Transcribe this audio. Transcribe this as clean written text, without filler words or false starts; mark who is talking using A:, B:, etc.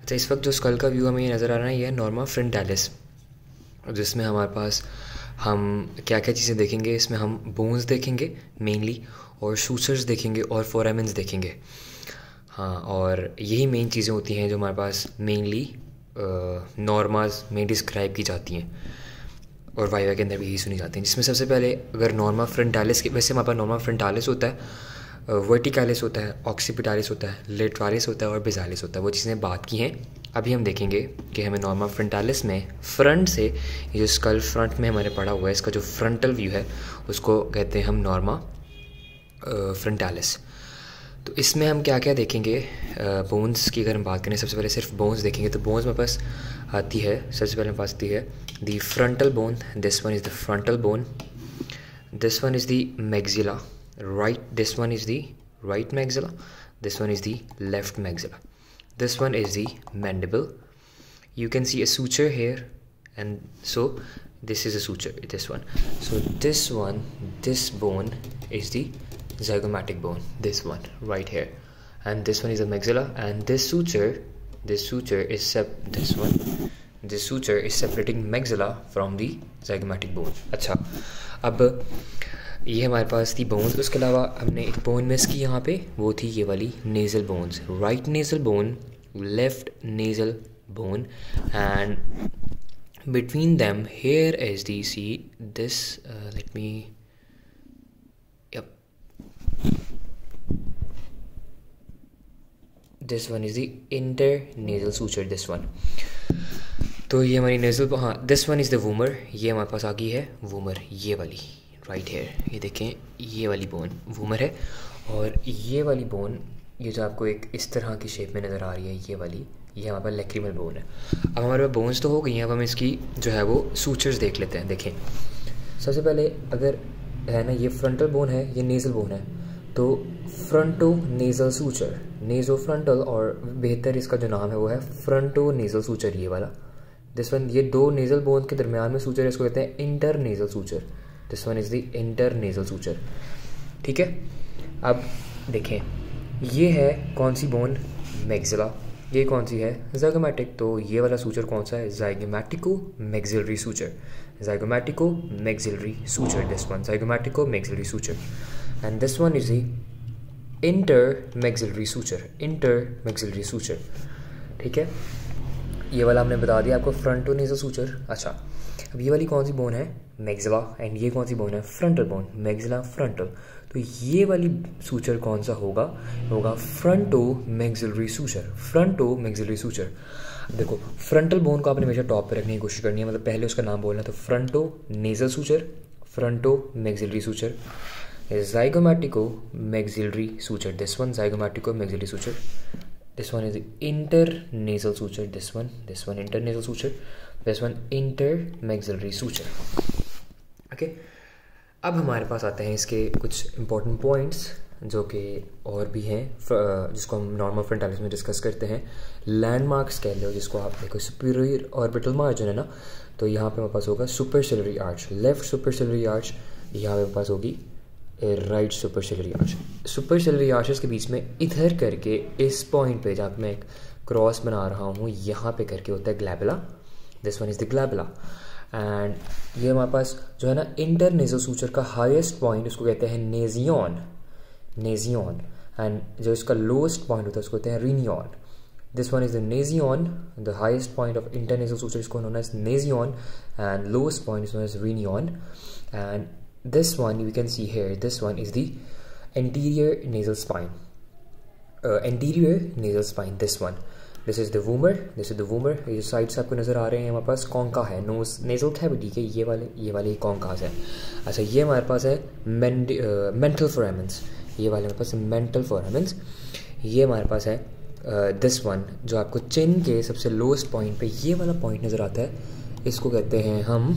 A: अच्छा, इस वक्त जो स्कल का व्यू हमें ये नज़र आ रहा है ये है नॉर्मा फ्रंटालिस, जिसमें हमारे पास हम क्या क्या चीज़ें देखेंगे। इसमें हम बोन्स देखेंगे मेनली, और सूचर्स देखेंगे, और फोरामेंस देखेंगे। हाँ, और यही मेन चीज़ें होती हैं जो हमारे पास मेनली नॉर्मास में डिस्क्राइब की जाती हैं, और वाइवा के अंदर भी यही सुनी जाती हैं। जिसमें सबसे पहले अगर नॉर्मा फ्रंटालिस के, वैसे हमारे पास नॉर्मा फ्रंटालिस होता है, वर्टिकालिस होता है, ऑक्सीपिटालिस होता है, लेटरालिस होता है, और बेजालिस होता है। वो चीज़ें बात की हैं। अभी हम देखेंगे कि हमें नॉर्मा फ्रंटालिस में फ्रंट से, ये जो स्कल फ्रंट में हमारे पड़ा हुआ है, इसका जो फ्रंटल व्यू है उसको कहते हैं हम नॉर्मा फ्रंटालिस। तो इसमें हम क्या क्या देखेंगे, बोन्स की अगर हम बात करें, सबसे पहले सिर्फ बोन्स देखेंगे। तो बोन्स मेरे पास आती है, सबसे पहले मेरे पास आती है the frontal bone, this one is the frontal bone, this one is the maxilla, right, this one is the right maxilla, this one is the left maxilla, this one is the mandible. You can see a suture here, and so this is a suture, this one. So this one, this bone is the zygomatic bone, this one right here, and this one is the maxilla, and this suture is this suture is separating maxilla from the zygomatic bone. अच्छा, अब ये हमारे पास थी bones. उसके अलावा हमने एक bone miss की यहाँ पे, वो थी ये वाली nasal bones, right nasal bone, left nasal bone, and between them here is the see this, let me, yup, this one is the inter nasal suture, this one. तो ये हमारी नेज़ल, हाँ, this one is the vomer. ये हमारे पास आ गई है vomer, ये वाली राइट हेयर, ये देखें, ये वाली बोन वूमर है। और ये वाली बोन, ये जो आपको एक इस तरह की शेप में नज़र आ रही है, ये वाली, ये हमारे पास लैक्रिमल बोन है। अब हमारे पास बोन्स तो हो गई हैं, अब हम इसकी जो है वो सूचर्स देख लेते हैं। देखें, सबसे पहले अगर है ना, ये फ्रंटल बोन है, ये नेज़ल बोन है, तो fronto nasal suture, naso frontal, और बेहतर इसका जो नाम है वो है फ्रंटो नेज़ल सूचर, ये वाला, दिस वन। ये दो नेज़ल बोन के दरमियान में सूचर है, इसको कहते हैं inter nasal suture, this one is the inter nasal suture. ठीक है, अब देखें, ये है कौन सी बोन, मैक्सिला, ये कौन सी है, ज़ाइगोमैटिक। तो ये वाला सूचर कौन सा है, zygomatico maxillary suture, zygomatico maxillary suture, this one, zygomatico maxillary suture, and this one is the inter maxillary suture, inter maxillary suture. ठीक है, ये वाला हमने बता दिया आपको, फ्रंटो नेज़ल सूचर। अच्छा, अब ये वाली कौन सी बोन है, मैक्सिला, एंड ये कौन सी बोन है, फ्रंटल बोन, मैक्सिला फ्रंटल। तो ये वाली सूचर कौन सा होगा, होगा fronto maxillary suture, fronto maxillary suture. देखो, फ्रंटल बोन को आपने हमेशा टॉप पे रखने की कोशिश करनी है, मतलब पहले उसका नाम बोलना है। तो fronto nasal suture, fronto maxillary suture, zygomatico maxillary suture, this one, zygomatico maxillary suture, this one is internasal suture, this one internasal suture, this one intermaxillary suture. Okay, अब हमारे पास आते हैं इसके कुछ इंपॉर्टेंट पॉइंट्स जो कि और भी हैं, जिसको हम नॉर्मल फ्रंटालिस में डिस्कस करते हैं। लैंडमार्क्स कह लो जिसको आप देखो, सुपीरियर ऑर्बिटल मार्जिन है ना, तो यहाँ पे हमारे पास होगा सुपरसिलरी आर्च, लेफ्ट सुपरसिलरी आर्च, यहाँ पे हमारे पास होगी राइट सुपरसिलरी आर्च। सुपरसिलरी आर्चेस के बीच में इधर करके इस पॉइंट पे जहाँ पे मैं एक क्रॉस बना रहा हूँ, यहाँ पे करके होता है glabella, this one is the glabella. And ये हमारे पास जो है ना इंटरनेज़ल सूचर का हाईएस्ट पॉइंट, उसको कहते हैं नेजियन, नेजियन, एंड जो इसका लोएस्ट पॉइंट होता है उसको कहते हैं rhinion. This one is the nasion, the highest point of internasal suture इसको known as nasion, and lowest point is known as rhinion. And this one you can see here, this one is the anterior nasal spine, anterior nasal spine, this one, this is the vomer, this is the vomer। ये sides आपको नज़र आ रहे हैं, हमारे पास concha है, nose nasal cavity के ये वाले कॉन्कास है। अच्छा, ये हमारे पास है मेंटल फोरामेंस, ये वाले हमारे पास मेंटल फोरामेंस। ये हमारे पास है दिस वन, जो आपको चिन के सबसे लोएस्ट पॉइंट पे ये वाला पॉइंट नज़र आता है, इसको कहते हैं हम